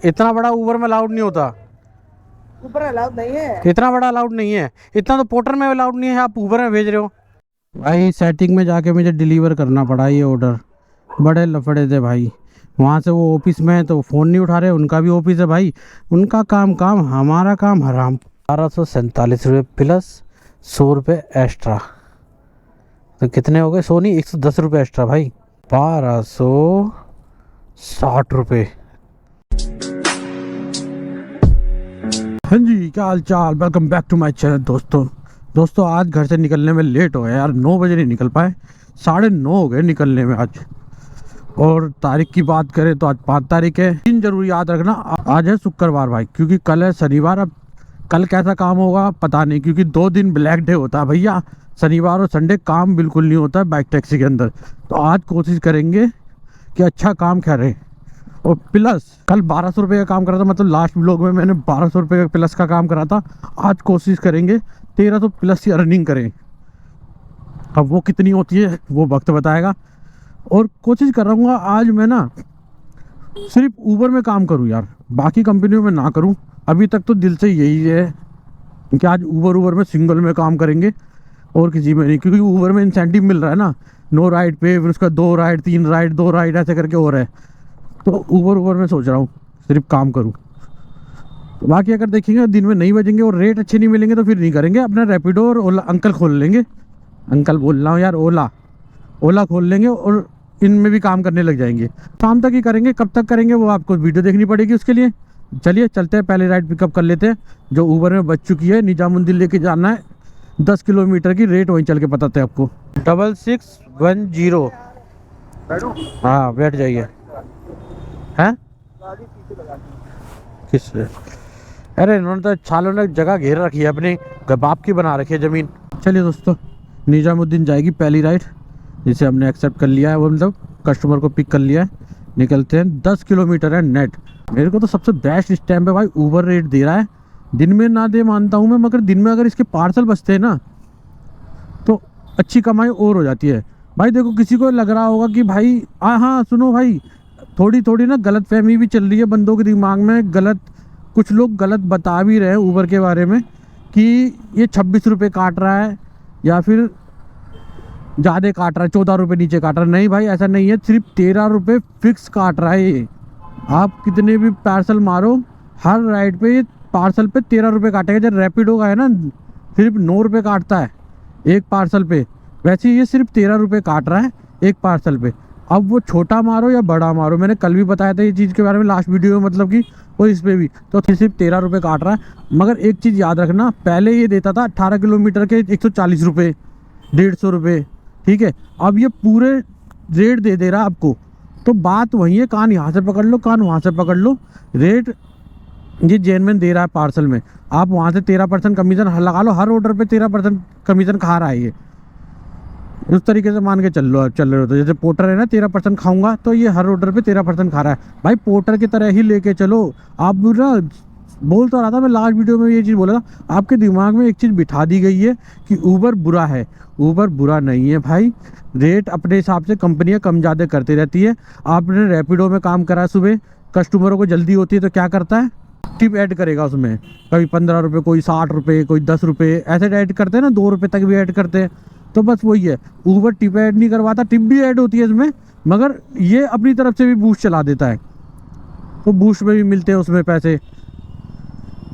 इतना बड़ा ऊबर में अलाउड नहीं होता। ऊपर अलाउड नहीं है। इतना बड़ा अलाउड नहीं है, इतना तो पोर्टर में अलाउड नहीं है, आप ऊबर में भेज रहे हो। भाई सेटिंग में जाके मुझे डिलीवर करना पड़ा ये ऑर्डर, बड़े लफड़े थे भाई। वहाँ से वो ऑफिस में है तो फ़ोन नहीं उठा रहे, उनका भी ऑफिस है भाई, उनका काम काम हमारा काम हराम। 1247 रुपये प्लस 100 रुपये एक्स्ट्रा, तो कितने हो गए? सोनी 110 रुपये एक्स्ट्रा भाई, 1260 रुपये। हाँ जी, क्या हाल चाल, welcome back to my channel. दोस्तों आज घर से निकलने में लेट हो गया यार, 9 बजे नहीं निकल पाए, 9:30 हो गए निकलने में आज। और तारीख की बात करें तो आज 5 तारीख है। दिन जरूर याद रखना, आज है शुक्रवार भाई, क्योंकि कल है शनिवार। अब कल कैसा काम होगा पता नहीं, क्योंकि 2 दिन ब्लैक डे होता है भैया, शनिवार और संडे काम बिल्कुल नहीं होता है बाइक टैक्सी के अंदर। तो आज कोशिश करेंगे कि अच्छा काम करें। और प्लस कल 1200 रुपये का काम करा था, मतलब लास्ट ब्लॉग में मैंने 1200 रुपये का प्लस का काम करा था। आज कोशिश करेंगे 1300 प्लस की अर्निंग करें। अब वो कितनी होती है वो वक्त बताएगा। और कोशिश कर रहा हूँ आज मैं ना सिर्फ ऊबर में काम करूँ यार, बाकी कंपनियों में ना करूँ। अभी तक तो दिल से यही है कि आज ऊबर में सिंगल में काम करेंगे और किसी में नहीं, क्योंकि ऊबर में इंसेंटिव मिल रहा है ना, 9 राइड पे, फिर उसका 2 राइड 3 राइड 2 राइड ऐसे करके हो रहा है। तो ऊबर में सोच रहा हूँ सिर्फ काम करूँ। तो बाकी अगर देखेंगे दिन में नहीं बजेंगे और रेट अच्छे नहीं मिलेंगे तो फिर नहीं करेंगे। अपना रैपिडो और ओला अंकल खोल लेंगे, अंकल बोल रहा हूँ यार, ओला खोल लेंगे और इनमें भी काम करने लग जाएंगे। शाम तक ही करेंगे, कब तक करेंगे वो आपको वीडियो देखनी पड़ेगी उसके लिए। चलिए चलते हैं, पहले राइड पिकअप कर लेते हैं जो ऊबर में बच चुकी है। निजामुद्दीन लेके जाना है, 10 किलोमीटर की, रेट वहीं चल के बताते हैं आपको। 6610। हाँ बैठ जाइए। हैं किस, अरे इन्होंने तो छालों ने जगह घेर रखी है अपनी, बाप की बना रखी है ज़मीन। चलिए दोस्तों, निजामुद्दीन जाएगी पहली राइड, जिसे हमने एक्सेप्ट कर लिया है, वो मतलब कस्टमर को पिक कर लिया है। निकलते हैं, 10 किलोमीटर है नेट। मेरे को तो सबसे बेस्ट इस टाइम पे भाई ऊबर रेट दे रहा है। दिन में ना दे मानता हूँ मैं, मगर दिन में अगर इसके पार्सल बचते हैं ना तो अच्छी कमाई और हो जाती है भाई। देखो किसी को लग रहा होगा कि भाई हाँ सुनो भाई, थोड़ी ना गलत फहमी भी चल रही है बंदों के दिमाग में। गलत, कुछ लोग गलत बता भी रहे हैं ऊबर के बारे में कि ये 26 रुपये काट रहा है या फिर ज़्यादा काट रहा है, 14 रुपये नीचे काट रहा है। नहीं भाई ऐसा नहीं है, सिर्फ 13 रुपये फिक्स काट रहा है ये। आप कितने भी पार्सल मारो, हर राइड पे ये पार्सल पे 13 रुपये काटेगा। जब रैपिडो का है ना सिर्फ 9 रुपये काटता है एक पार्सल पे, वैसे ये सिर्फ 13 रुपये काट रहा है एक पार्सल पे। अब वो छोटा मारो या बड़ा मारो, मैंने कल भी बताया था ये चीज़ के बारे में लास्ट वीडियो में, मतलब कि और इस पर भी, तो सिर्फ 13 रुपये काट रहा है। मगर एक चीज़ याद रखना, पहले ये देता था 18 किलोमीटर के 140 रुपये, 150 रुपये, ठीक है। अब ये पूरे रेट दे रहा है आपको। तो बात वही है, कान यहाँ से पकड़ लो, कान वहाँ से पकड़ लो। रेट ये जेन्युइन दे रहा है पार्सल में। आप वहाँ से 13% कमीशन लगा लो, हर ऑर्डर पे 13% कमीशन खा रहा है ये। उस तरीके से मान के चल रहे हो। तो जैसे पोर्टर है ना 13% खाऊंगा, तो ये हर ऑर्डर पे 13% खा रहा है भाई। पोर्टर की तरह ही लेके चलो। आप ना, बोल तो रहा था मैं लास्ट वीडियो में, ये चीज़ बोला था, आपके दिमाग में एक चीज़ बिठा दी गई है कि ऊबर बुरा है। ऊबर बुरा नहीं है भाई, रेट अपने हिसाब से कंपनियां कम ज़्यादा करती रहती है। आपने रैपिडो में काम करा, सुबह कस्टमरों को जल्दी होती है तो क्या करता है, टिप ऐड करेगा उसमें, कभी 15 रुपये, कोई 60 रुपये, कोई 10 रुपये, ऐसे ऐड करते हैं ना, 2 रुपये तक भी ऐड करते हैं। तो बस वही है, ऊबर टिप ऐड नहीं करवाता, टिप भी ऐड होती है इसमें, मगर ये अपनी तरफ से भी बूस्ट चला देता है, तो बूस्ट में भी मिलते हैं उसमें पैसे।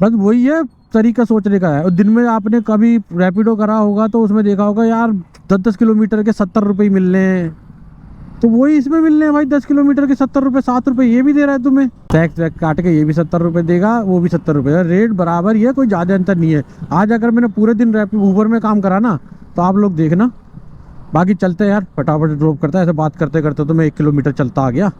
बस वही है, तरीका सोचने का है। और दिन में आपने कभी रैपिडो करा होगा तो उसमें देखा होगा यार 10-10 किलोमीटर के 70 रुपये मिलने हैं, तो वही इसमें मिलने हैं भाई, 10 किलोमीटर के 70 रुपये, 7 रुपये ये भी दे रहा है तुम्हें। टैक्स वैक्स काट के ये भी 70 रुपये देगा, वो भी 70 रुपये। रेट बराबर ही है, कोई ज़्यादा अंतर नहीं है। आज अगर मैंने पूरे दिन ऊबर में काम करा ना तो आप लोग देखना। बाकी चलते हैं यार, फटाफट ड्रॉप करता है। ऐसे बात करते करते तो मैं 1 किलोमीटर चलता आ गया।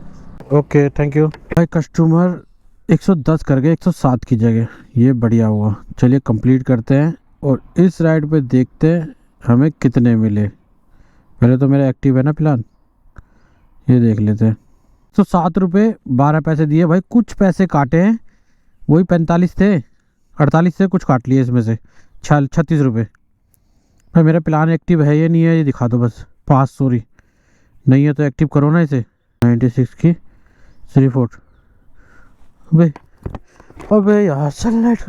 ओके थैंक यू भाई। कस्टमर 110 कर गए 107 की जगह, ये बढ़िया हुआ। चलिए कंप्लीट करते हैं और इस राइड पे देखते हैं हमें कितने मिले। पहले तो मेरा एक्टिव है ना प्लान, ये देख लेते हैं। तो 7 रुपये 12 पैसे दिए भाई, कुछ पैसे काटे हैं, वही 45 थे, 48 से कुछ काट लिए इसमें से 36 रुपये। भाई मेरा प्लान एक्टिव है ये नहीं है, ये दिखा दो बस। पास सॉरी नहीं है तो एक्टिव करो ना इसे। 96 की 3 4, अबे अबे यार सनलाइट,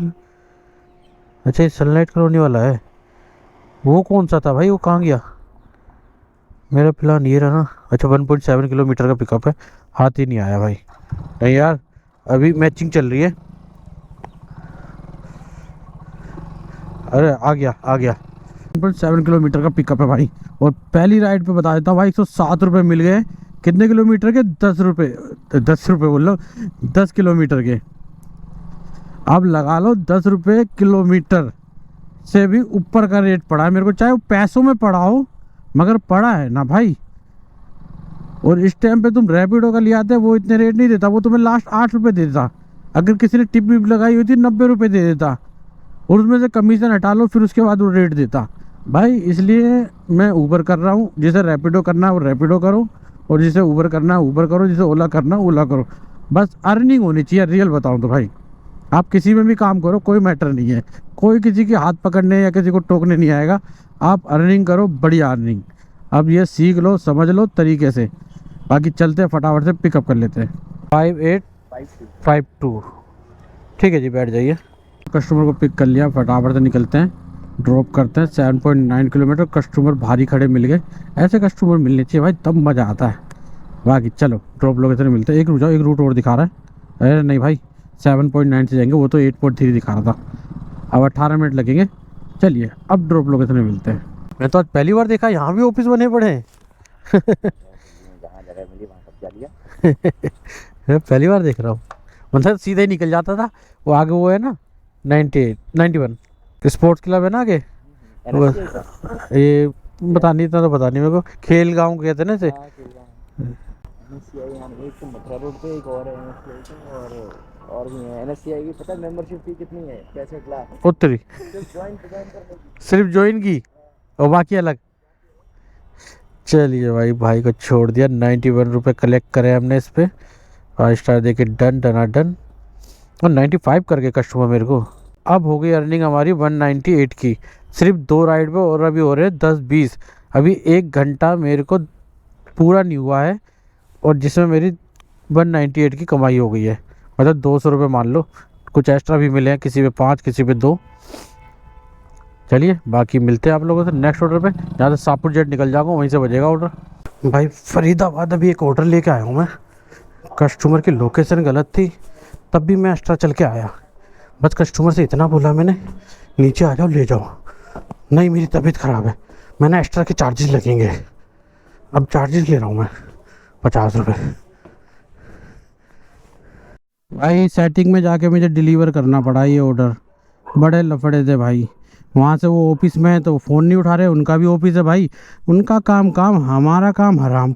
अच्छा ये सनलाइट कॉलोनी वाला है। वो कौन सा था भाई, वो कहाँ गया? मेरा प्लान ये रहा ना। अच्छा 1.7 किलोमीटर का पिकअप है, हाथ ही नहीं आया भाई। नहीं यार, अभी मैचिंग चल रही है। अरे आ गया आ गया। 1.7 किलोमीटर का पिकअप है भाई। और पहली राइड पे बता देता हूँ भाई, 107 रुपये मिल गए। कितने किलोमीटर के? 10 रुपये, 10 रुपये बोल लो, 10 किलोमीटर के। अब लगा लो 10 रुपये किलोमीटर से भी ऊपर का रेट पड़ा है मेरे को, चाहे वो पैसों में पड़ा हो, मगर पड़ा है ना भाई। और इस टाइम पे तुम रैपिडो का ले आते, वो इतने रेट नहीं देता, वो तुम्हें लास्ट 8 रुपये दे देता। अगर किसी ने टिप विप लगाई हुई थी 90 रुपये दे देता, और उसमें से कमीशन हटा लो, फिर उसके बाद वो रेट देता भाई। इसलिए मैं ऊबर कर रहा हूँ। जिसे रैपिडो करना है वो रैपिडो करो, और जिसे ऊबर करना है ऊबर करो, जिसे ओला करना है ओला करो। बस अर्निंग होनी चाहिए। रियल बताऊँ तो भाई, आप किसी में भी काम करो, कोई मैटर नहीं है। कोई किसी के हाथ पकड़ने या किसी को टोकने नहीं आएगा। आप अर्निंग करो, बढ़िया अर्निंग। अब ये सीख लो, समझ लो तरीके से। बाकी चलते हैं, फटाफट से पिकअप कर लेते हैं। 5852 ठीक है जी, बैठ जाइए। कस्टमर को पिक कर लिया, फटाफट से निकलते हैं, ड्रॉप करते हैं। 7.9 किलोमीटर। कस्टमर भारी खड़े मिल गए। ऐसे कस्टमर मिलने चाहिए भाई, तब मज़ा आता है। बाकी चलो ड्रॉप लोकेशन मिलते हैं। एक रुक जाओ, एक रूट और दिखा रहा है। अरे नहीं भाई, 7.9 से जाएंगे, वो तो 8.3 दिखा रहा था। अब 18 मिनट लगेंगे। चलिए अब ड्रॉप लोकेशन में मिलते हैं। मैं तो आज पहली बार देखा यहाँ भी ऑफिस बने पड़े हैं। मैं पहली बार देख रहा हूँ। मतलब सीधा ही निकल जाता था। वो आगे वो है ना 98 91 स्पोर्ट्स क्लब है ना आगे। ये बता नहीं, इतना तो पता नहीं मेरे को। खेल गाँव कहते हैं ना इसे। मथुरा रोड पे एक और है और भी है NSCI की। पता है मेंबरशिप फी कितनी है? 65 लाख। उत्तरी सिर्फ ज्वाइन की और बाकी अलग। चलिए भाई को छोड़ दिया। 91 रुपये कलेक्ट करे हमने इस पे। 5 स्टार देके डन डना डन। और 95 करके कस्टमर मेरे को। अब हो गई अर्निंग हमारी 198 की, सिर्फ 2 राइड पे। और अभी हो रहे 10-20। अभी 1 घंटा मेरे को पूरा नहीं हुआ है, और जिसमें मेरी 198 की कमाई हो गई है। मतलब 200 रुपये मान लो। कुछ एक्स्ट्रा भी मिले हैं, किसी पे 5 किसी पे 2। चलिए बाकी मिलते हैं आप लोगों से नेक्स्ट ऑर्डर पे। यहाँ से शाहपुर जेट निकल जाऊँगा, वहीं से बजेगा ऑर्डर। भाई फरीदाबाद अभी एक ऑर्डर लेके आया हूँ मैं। कस्टमर की लोकेशन गलत थी, तब भी मैं एक्स्ट्रा चल के आया। बस कस्टमर से इतना बोला मैंने, नीचे आ जाओ ले जाओ। नहीं मेरी तबीयत ख़राब है, मैंने एक्स्ट्रा के चार्जेस लगेंगे। अब चार्जेस ले रहा हूँ मैं 50 रुपये। भाई सेटिंग में जाके मुझे डिलीवर करना पड़ा ये ऑर्डर। बड़े लफड़े थे भाई। वहाँ से वो ऑफिस में है तो फ़ोन नहीं उठा रहे। उनका भी ऑफिस है भाई, उनका काम काम, हमारा काम हराम।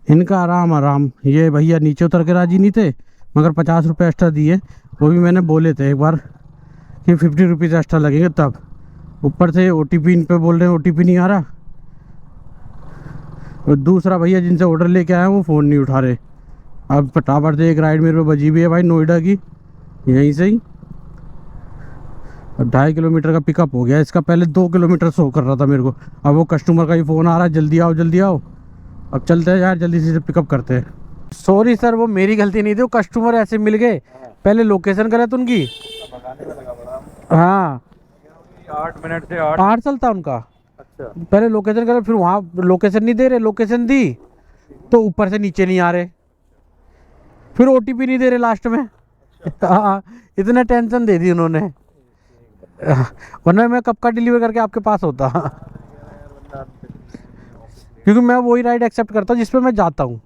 इनका आराम आराम। ये भैया नीचे उतर के राजी नहीं थे, मगर 50 रुपये एक्स्ट्रा दिए। वो भी मैंने बोले थे एक बार कि 50 रुपीज़ एक्स्ट्रा लगेंगे तब। ऊपर से OTP इन पे बोल रहे हैं, OTP नहीं आ रहा। और दूसरा भैया जिनसे ऑर्डर लेके आए हैं वो फ़ोन नहीं उठा रहे। अब फटाफट से एक राइड मेरे पे बजी भी है भाई, नोएडा की, यहीं से ही। 2.5 किलोमीटर का पिकअप हो गया इसका। पहले 2 किलोमीटर शो कर रहा था मेरे को। अब वो कस्टमर का ही फ़ोन आ रहा है, जल्दी आओ जल्दी आओ। अब चलते हैं यार, जल्दी से पिकअप करते हैं। सॉरी सर, वो मेरी गलती नहीं थी, वो कस्टमर ऐसे मिल गए। पहले लोकेशन गलत उनकी। हाँ 8 मिनट से 8 चलता उनका। अच्छा पहले लोकेशन गलत, फिर वहाँ लोकेशन नहीं दे रहे। लोकेशन दी तो ऊपर से नीचे नहीं आ रहे, फिर OTP नहीं दे रहे लास्ट में। हाँ इतना टेंशन दे दी उन्होंने। वरना मैं कब का डिलीवर करके आपके पास होता। क्योंकि मैं वही राइड एक्सेप्ट करता हूँ जिस पे मैं जाता हूँ,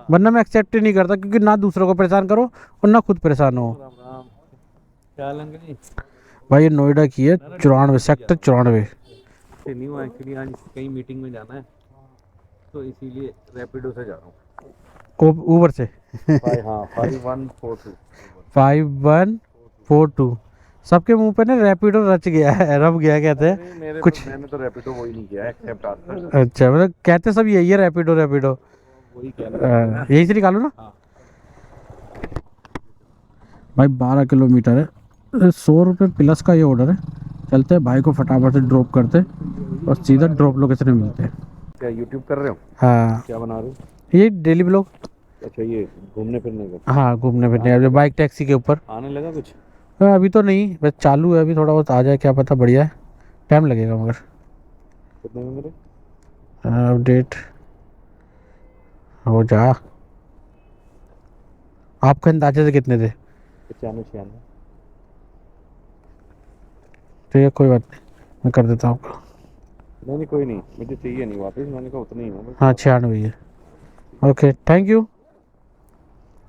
वरना मैं एक्सेप्ट ही नहीं करता। क्योंकि ना दूसरों को परेशान करो और ना खुद परेशान हो। भाई ये नोएडा की है, 94 सेक्टर 94। नहीं हुआ एक्चुअली, आज कहीं मीटिंग में जाना है तो इसीलिए रैपिडो से जा रहा हूँ। ऊबर से। हाँ 5142 5142 सबके मुंह पे ना रैपिडो रच गया है, रब गया कहते हैं कुछ। मैंने तो रैपिडो वही नहीं किया एक्सेप्ट आज तक। अच्छा मतलब कहते सब यही है, रैपिडो रैपिडो वही कहना यही से निकालो ना। हाँ। भाई 12 किलोमीटर है, 100 रुपये प्लस का ये ऑर्डर है। चलते हैं भाई को फटाफट से ड्रॉप करते और सीधा ड्रॉप लोकेशन में मिलते हैं। क्या यूट्यूब कर रहे हो? हाँ क्या बना रहे हो? ये डेली ब्लॉग। अच्छा ये घूमने फिरने का हाँ घूमने फिरने, अभी बाइक टैक्सी के ऊपर। आने लगा कुछ? अभी तो नहीं, बस चालू है, अभी थोड़ा बहुत आ जाए क्या पता, बढ़िया है, टाइम लगेगा मगर। कितने में मेरे? अपडेट हो जा। आपके अंदाजे से कितने थे? 95 96। ठीक है कोई बात नहीं, मैं कर देता हूँ आपको। नहीं नहीं कोई नहीं, मुझे चाहिए नहीं वापस, मैंने कहा उतना ही हो बस। हाँ 96 है। Okay thank you.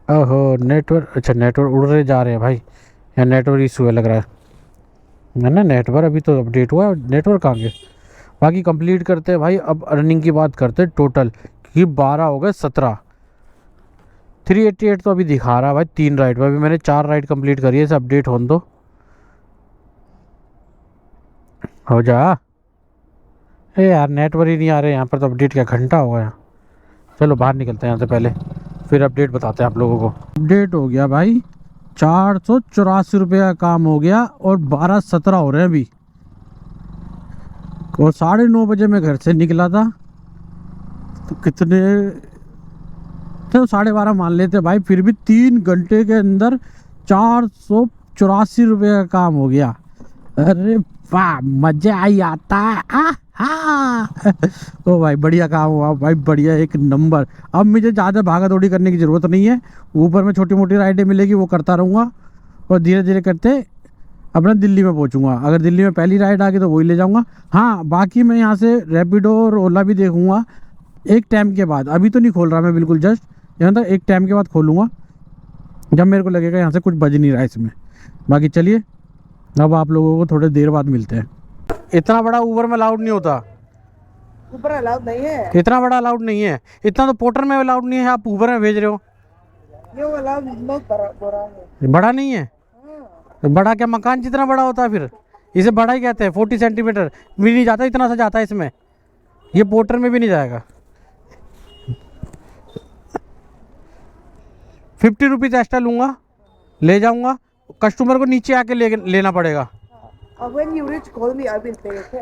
ओहो नेटवर्क, अच्छा नेटवर्क उड़ रहे जा रहे हैं भाई, यहाँ नेटवर्क इशू है लग रहा है ना। नेटवर्क अभी तो अपडेट हुआ है, नेटवर्क कहाँ गए। बाकी कंप्लीट करते हैं भाई, अब अर्निंग की बात करते हैं टोटल, कि 12 हो गए 17। 388 तो अभी दिखा रहा है भाई 3 राइड पर, अभी मैंने 4 राइड कंप्लीट करी है, इसे अपडेट होने दो। हो जा। ए यार नेटवर्क ही नहीं आ रहे यहाँ पर, तो अपडेट क्या घंटा हो गया। चलो बाहर निकलते हैं यहाँ से पहले, फिर अपडेट बताते हैं आप लोगों को। अपडेट हो गया भाई, 484 रुपये का काम हो गया, और 12:17 हो रहे हैं अभी, और 9:30 बजे मैं घर से निकला था, तो कितने, तो 12:30 मान लेते भाई, फिर भी 3 घंटे के अंदर 484 रुपये का काम हो गया। अरे वाह मजा आई आता है। हाँ ओ भाई बढ़िया काम हुआ भाई, बढ़िया एक नंबर। अब मुझे ज़्यादा भागा दौड़ी करने की ज़रूरत नहीं है, ऊपर में छोटी मोटी राइडें मिलेगी वो करता रहूँगा, और धीरे धीरे करते अपना दिल्ली में पहुँचूँगा। अगर दिल्ली में पहली राइड आ गई तो वही ले जाऊँगा। हाँ बाकी मैं यहाँ से रैपिडो और ओला भी देखूँगा एक टाइम के बाद, अभी तो नहीं खोल रहा मैं बिल्कुल, जस्ट यहाँ तक एक टाइम के बाद खोलूँगा, जब मेरे को लगेगा यहाँ से कुछ बज नहीं रहा इसमें। बाकी चलिए अब आप लोगों को थोड़ी देर बाद मिलते हैं। इतना बड़ा ऊबर में अलाउड नहीं होता, ऊपर अलाउड नहीं है, इतना बड़ा अलाउड नहीं है, इतना तो पोर्टर में अलाउड नहीं है, आप ऊबर में भेज रहे हो। ये वो अलाउड बहुत बड़ा है। बड़ा नहीं है, बड़ा क्या मकान जितना बड़ा होता है फिर, इसे बड़ा ही कहते हैं। 40 सेंटीमीटर भी नहीं जाता, इतना सा जाता है इसमें, ये पोर्टर में भी नहीं जाएगा। 50 रुपीज़ एक्स्ट्रा लूँगा, ले जाऊँगा, कस्टमर को नीचे आके लेना पड़ेगा। When you reach, call me. I will pay. Okay.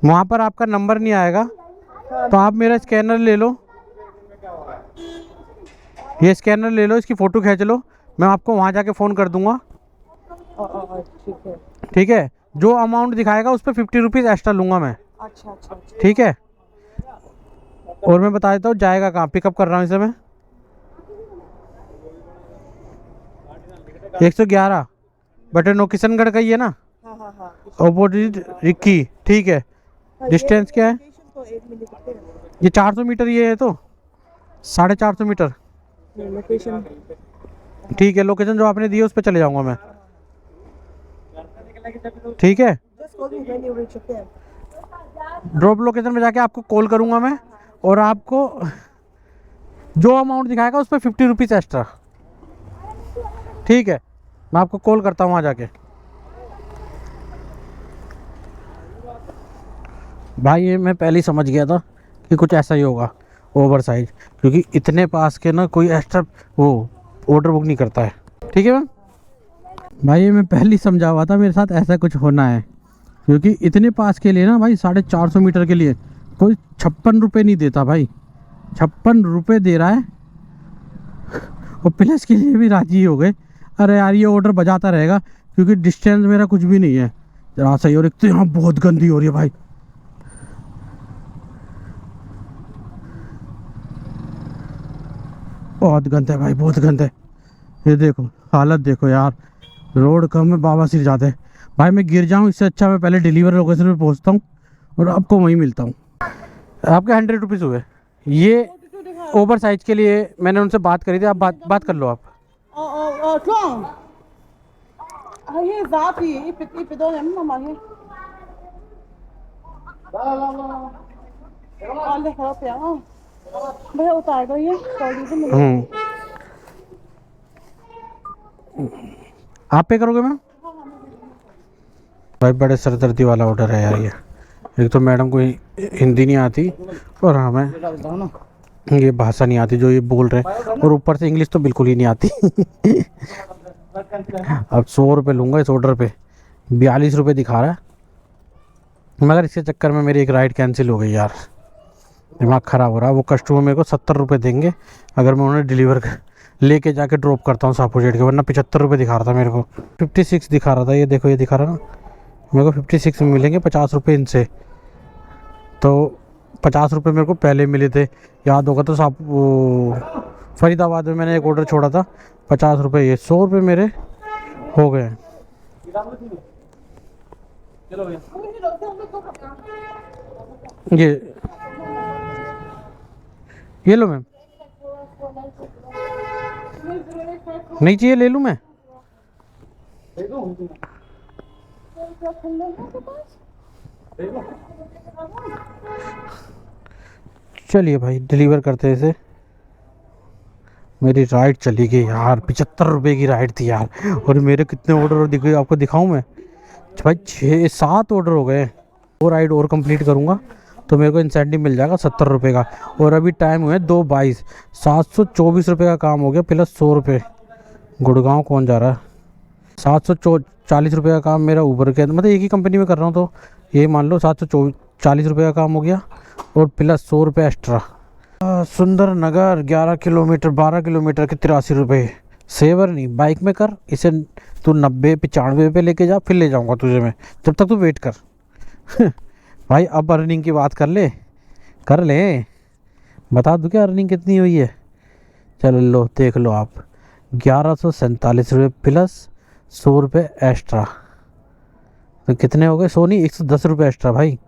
वहाँ पर आपका नंबर नहीं आएगा, तो आप मेरा स्कैनर ले लो, ये स्कैनर ले लो, इसकी फ़ोटो खींच लो, मैं आपको वहाँ जाके फ़ोन कर दूँगा। ठीक है। ठीक है, जो अमाउंट दिखाएगा उस पर 50 रुपीज़ एक्स्ट्रा लूँगा मैं। अच्छा। ठीक है, और मैं बता देता हूँ जाएगा कहाँ, पिकअप कर रहा हूँ इसे मैं 111 बटे 9 किशनगढ़ का ही है ना, हाँ। अपोजिट रिक्की। ठीक है, डिस्टेंस क्या है? तो 1 मिनट ये 400 मीटर, ये है तो 450 मीटर। लोकेशन। ठीक है, लोकेशन जो आपने दी है उस पर चले जाऊँगा मैं। ठीक है, Just call me when you reach. Okay. Drop location में जाके आपको कॉल करूँगा मैं, और आपको जो अमाउंट दिखाएगा उस पर 50 रुपीज़ एक्स्ट्रा। ठीक है, मैं आपको कॉल करता हूँ वहाँ जाके। भाई ये मैं पहले ही समझ गया था कि कुछ ऐसा ही होगा, ओवर साइज, क्योंकि इतने पास के ना कोई एक्स्ट्रा वो ऑर्डर बुक नहीं करता है। ठीक है मैम, भाई ये मैं पहले ही समझा हुआ था मेरे साथ ऐसा कुछ होना है, क्योंकि इतने पास के लिए ना भाई 450 मीटर के लिए कोई 56 रुपये नहीं देता भाई, 56 रुपये दे रहा है, और प्लस के लिए भी राजी हो गए। अरे यार ये ऑर्डर बजाता रहेगा, क्योंकि डिस्टेंस मेरा कुछ भी नहीं है जरा सही। और एक तो यहाँ बहुत गंदी हो रही है भाई, बहुत गंद है भाई, बहुत गंद है। ये देखो हालत देखो यार, रोड कम है बाबा सिर जाते हैं भाई, मैं गिर जाऊँ इससे अच्छा मैं पहले डिलीवरी लोकेशन पे पहुँचता हूँ और आपको वहीं मिलता हूँ। आपके 100 रुपीज़ हुए। ये ओवर साइज के लिए मैंने उनसे बात करी थी, आप बात कर लो आप। Klang. Hier Sapi, ich bedeutet immer mal hier. Alle खराब है हाँ भैया उतार दो ये सॉरी से मिलो। आप पे करोगे मैम? भाई बड़े सरदर्दी वाला ऑर्डर है यार ये, एक तो मैडम को हिंदी नहीं आती और हमें ये भाषा नहीं आती जो ये बोल रहे हैं, और ऊपर से इंग्लिश तो बिल्कुल ही नहीं आती। अब 100 रुपये लूँगा इस ऑर्डर पे, 42 रुपये दिखा रहा है, मगर इसके चक्कर में मेरी एक राइड कैंसिल हो गई यार। दिमाग ख़राब हो रहा है। वो कस्टमर मेरे को 70 रुपये देंगे अगर मैं उन्हें डिलीवर लेके जाके ड्रॉप करता हूँ सापू जेट के, वरना 75 रुपये दिखा रहा था मेरे को। 56 दिखा रहा था, ये देखो ये दिखा रहा ना मेरे को 56 में मिलेंगे 50 रुपये इनसे। तो 50 रुपये मेरे को पहले मिले थे, याद होगा तो फरीदाबाद में मैंने एक ऑर्डर छोड़ा था 50 रुपये, ये 100 रुपये मेरे हो गए। ये लो मैम, नहीं चाहिए ले लूँ मैं? चलिए भाई डिलीवर करते हैं इसे। मेरी राइड चली गई यार, 75 रुपये की राइड थी यार। और मेरे कितने ऑर्डर आपको दिखाऊं मैं भाई, 6-7 ऑर्डर हो गए। वो राइड और कंप्लीट करूँगा तो मेरे को इंसेंटिव मिल जाएगा 70 रुपये का। और अभी टाइम हुआ है 2:22, 724 रुपये का काम हो गया प्लस 100 रुपये। गुड़गांव कौन जा रहा है? 740 रुपये का काम मेरा ऊबर के, मतलब एक ही कंपनी में कर रहा हूँ तो ये मान लो 740 रुपये का काम हो गया और प्लस 100 रुपये एक्स्ट्रा। सुंदर नगर 11 किलोमीटर 12 किलोमीटर के 83 रुपये। सेवर नहीं, बाइक में कर इसे, तू 90-95 पे लेके जा, फिर ले जाऊँगा तुझे मैं, जब तक तू वेट कर। भाई अब अर्निंग की बात कर ले, बता दूँ क्या अर्निंग कितनी हुई है? चलो लो देख लो आप, 1147 रुपये प्लस 100 रुपये एक्स्ट्रा, तो कितने हो गए? 100 नहीं 110 रुपये एक्स्ट्रा भाई,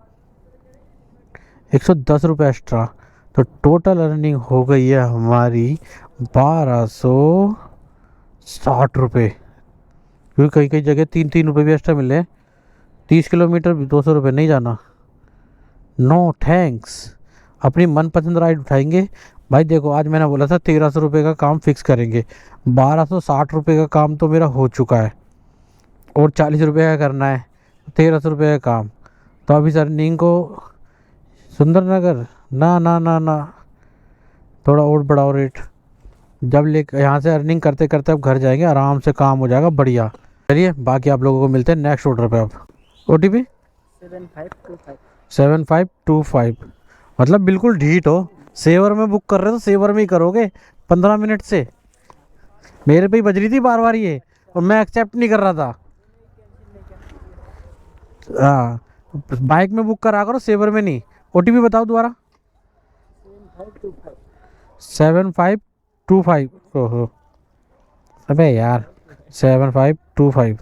110 रुपये एक्स्ट्रा। तो टोटल अर्निंग हो गई है हमारी 1260 रुपये, क्योंकि कई जगह 3-3 रुपये भी एक्स्ट्रा मिले। 30 किलोमीटर 200 रुपये नहीं जाना, नो थैंक्स। अपनी मनपसंद राइड उठाएंगे भाई। देखो आज मैंने बोला था 1300 रुपये का काम फिक्स करेंगे, 1260 रुपये का काम तो मेरा हो चुका है और 40 रुपये का करना है, 1300 रुपये का काम। तो अभी अर्निंग को सुंदरनगर ना थोड़ा और बढ़ाओ रेट। जब ले यहाँ से अर्निंग करते करते अब घर जाएंगे, आराम से काम हो जाएगा बढ़िया। चलिए बाकी आप लोगों को मिलते हैं नेक्स्ट ऑर्डर पे। अब OTP 7525, मतलब बिल्कुल ढीठ हो। सेवर में बुक कर रहे हो तो सेवर में ही करोगे 15 मिनट से। मेरे पे ही बज रही थी बार बार ये, और मैं एक्सेप्ट नहीं कर रहा था। हाँ बाइक में बुक करा करो, सेवर में नहीं। OTP बताओ दोबारा। 7525। ओहो अबे यार 7525।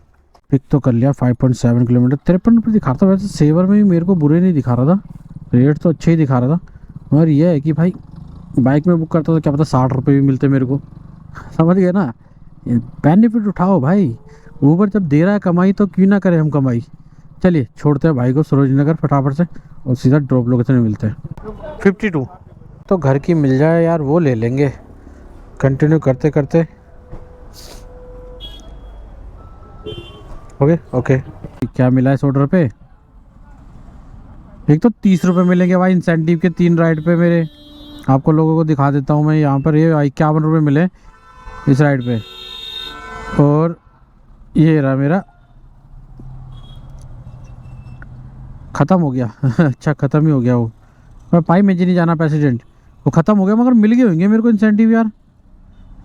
पिक तो कर लिया 5.7 किलोमीटर, 53 रुपये दिखा रहा था। वैसे सेवर में भी मेरे को बुरे नहीं दिखा रहा था, रेट तो अच्छे ही दिखा रहा था। मगर ये है कि भाई बाइक में बुक करता तो क्या पता 60 रुपये भी मिलते मेरे को। समझ गए ना, बेनिफिट उठाओ भाई। ऊबर जब दे रहा है कमाई तो क्यों ना करें हम कमाई। चलिए छोड़ते हैं भाई को सरोजनगर फटाफट से और सीधा ड्रॉप लोकेशन में मिलते हैं। 52 तो घर की मिल जाए यार, वो ले लेंगे। कंटिन्यू करते करते ओके। क्या मिला इस ऑर्डर पे? एक तो 30 रुपये मिलेंगे भाई इंसेंटिव के 3 राइड पे मेरे। आपको लोगों को दिखा देता हूँ मैं यहाँ पर। ये 51 रुपये मिले इस राइड पे, और ये रहा मेरा ख़त्म हो गया। अच्छा ख़त्म ही हो गया वो, मैं पाई में जी नहीं जाना प्रेसिडेंट, वो ख़त्म हो गया। मगर मिल गए होंगे मेरे को इंसेंटिव यार।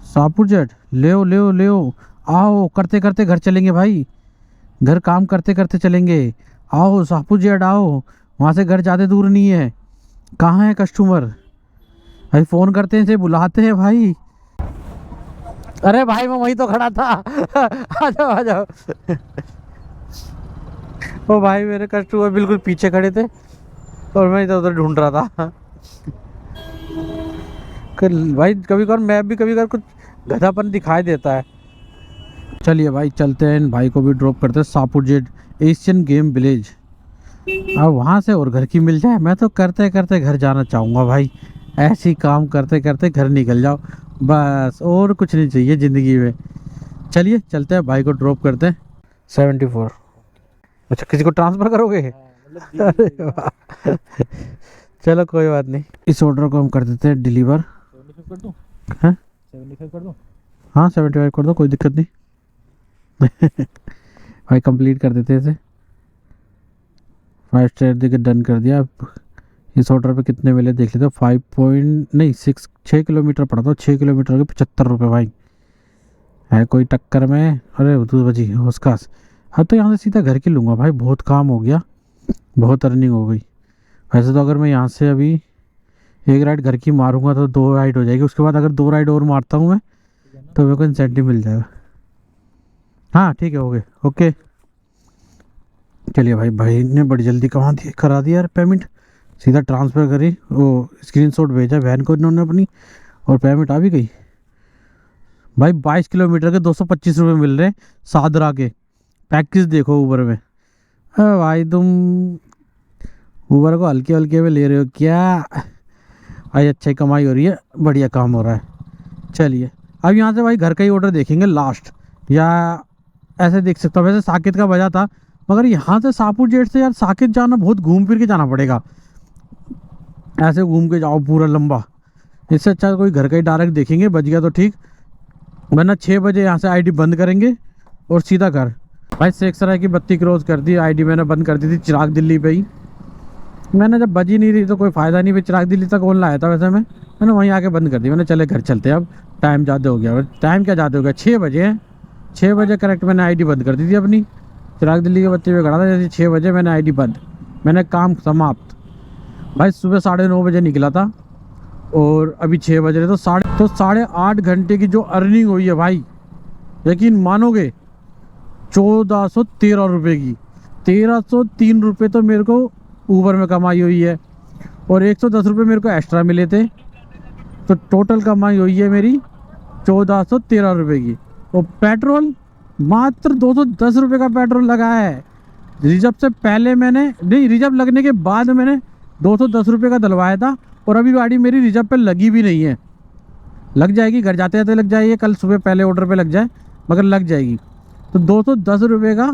सापुर जेट ले आओ, करते करते घर चलेंगे भाई, घर काम करते करते चलेंगे। आओ सापुर जेट आओ, वहाँ से घर ज़्यादा दूर नहीं है। कहाँ है कस्टमर? भाई फ़ोन करते हैं, से बुलाते हैं भाई। अरे भाई मैं वहीं तो खड़ा था। आ जाओ। ओ भाई मेरे कस्टमर बिल्कुल पीछे खड़े थे और मैं इधर उधर ढूंढ रहा था। भाई कभी कभार मैं भी कभी कभार कुछ गधापन दिखाई देता है। चलिए भाई चलते हैं, इन भाई को भी ड्रॉप करते हैं Sapur jet Asian game village. अब वहाँ से और घर की मिल जाए। मैं तो करते करते घर जाना चाहूँगा भाई, ऐसे ही काम करते करते घर निकल जाओ बस, और कुछ नहीं चाहिए ज़िंदगी में। चलिए चलते हैं, भाई को ड्रॉप करते हैं। 74। अच्छा किसी को ट्रांसफ़र करोगे? अरे वाह। चलो कोई बात नहीं, इस ऑर्डर को हम कर देते हैं डिलीवर। 75 कर दो। हाँ 75 कर दो, कोई दिक्कत नहीं। भाई कंप्लीट कर देते हैं इसे। 5 स्टार देके डन कर दिया। अब इस ऑर्डर पे कितने मिले देख लेते, 5 पॉइंट नहीं 6 किलोमीटर पड़ा था, 6 किलोमीटर के 75 रुपये भाई, है कोई टक्कर में। अरे दूध बजी उसका। अब तो यहाँ से सीधा घर की लूँगा भाई, बहुत काम हो गया, बहुत अर्निंग हो गई। वैसे तो अगर मैं यहाँ से अभी एक राइड घर की मारूंगा तो 2 राइड हो जाएगी, उसके बाद अगर 2 राइड और मारता हूँ मैं तो मेरे को इंसेंटिव मिल जाएगा। हाँ ठीक है, हो गए, ओके। चलिए भाई ने बड़ी जल्दी करा दिया यार पेमेंट, सीधा ट्रांसफ़र करी, वो स्क्रीनशॉट भेजा वैन को इन्होंने अपनी, और पेमेंट आ भी गई भाई। 22 किलोमीटर के 225 रुपये मिल रहे हैं सादरा के। पैकेज देखो ऊबर में। अरे भाई तुम ऊबर को हल्के हल्के में ले रहे हो क्या भाई? अच्छी कमाई हो रही है, बढ़िया काम हो रहा है। चलिए अब यहाँ से भाई घर का ही ऑर्डर देखेंगे लास्ट, या ऐसे देख सकता हूँ। वैसे साकेत का बजा था, मगर यहाँ से शाहपुर जेट से यार साकेत जाना बहुत घूम फिर के जाना पड़ेगा, ऐसे घूम के जाओ पूरा लंबा। इससे अच्छा कोई घर का ही डायरेक्ट देखेंगे, बच गया तो ठीक, वरना 6 बजे यहाँ से आईडी बंद करेंगे और सीधा घर। भाई सेक्सराय की बत्ती क्रॉस कर दी, आईडी मैंने बंद कर दी थी चिराग दिल्ली पे ही। मैंने जब बजी नहीं रही तो कोई फ़ायदा नहीं, फिर चिराग दिल्ली तक ऑन लाया था वैसे मैंने वहीं आके बंद कर दी। मैंने चले घर चलते हैं, अब टाइम ज़्यादा हो गया। टाइम क्या ज़्यादा हो गया, 6 बजे है, 6 बजे करेक्ट मैंने आईडी बंद कर दी थी अपनी। चिराग दिल्ली के बच्चे पे खड़ा था, जैसे 6 बजे मैंने आईडी बंद, मैंने काम समाप्त। भाई सुबह 9:30 बजे निकला था और अभी 6 बज रहे, तो 8.5 घंटे की जो अर्निंग हुई है भाई, यकीन मानोगे 1413 रुपये की। 1303 रुपये तो मेरे को ऊबर में कमाई हुई है, और 110 रुपये मेरे को एक्स्ट्रा मिले थे, तो टोटल कमाई हुई है मेरी 1413 रुपये की। और पेट्रोल मात्र 210 रुपये का पेट्रोल लगाया है। रिजर्व से पहले मैंने नहीं, रिजर्व लगने के बाद मैंने 210 रुपये का डलवाया था, और अभी गाड़ी मेरी रिजर्व पे लगी भी नहीं है। लग जाएगी, घर जाते जाते लग जाएगी, कल सुबह पहले ऑर्डर पे लग जाए, मगर लग जाएगी। तो 210 रुपये का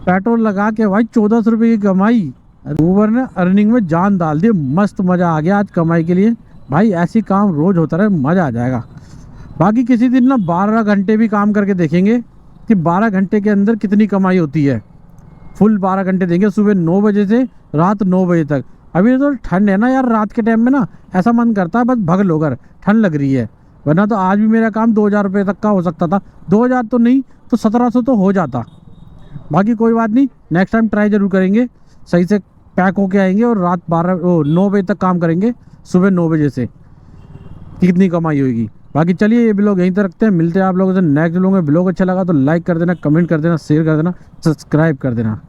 पेट्रोल लगा के भाई 1400 रुपये की कमाई। ऊबर ने अर्निंग में जान डाल दी, मस्त मज़ा आ गया आज कमाई के लिए भाई। ऐसी काम रोज़ होता रहे, मज़ा आ जाएगा। बाकी किसी दिन ना 12 घंटे भी काम करके देखेंगे कि 12 घंटे के अंदर कितनी कमाई होती है। फुल 12 घंटे देंगे, सुबह 9 बजे से रात 9 बजे तक। अभी तो ठंड है ना यार, रात के टाइम में ना ऐसा मन करता है बस भग लो घर, ठंड लग रही है। वरना तो आज भी मेरा काम 2000 रुपये तक का हो सकता था, 2000 तो नहीं तो 1700 तो हो जाता। बाकी कोई बात नहीं, नेक्स्ट टाइम ट्राई ज़रूर करेंगे, सही से पैक होके आएंगे और रात 9 बजे तक काम करेंगे, सुबह 9 बजे से कितनी कमाई होगी। बाकी चलिए ये ब्लॉग यहीं तक रखते हैं, मिलते हैं आप लोगों से नेक्स्ट ब्लॉग में। ब्लॉग अच्छा लगा तो लाइक कर देना, कमेंट कर देना, शेयर कर देना, सब्सक्राइब कर देना।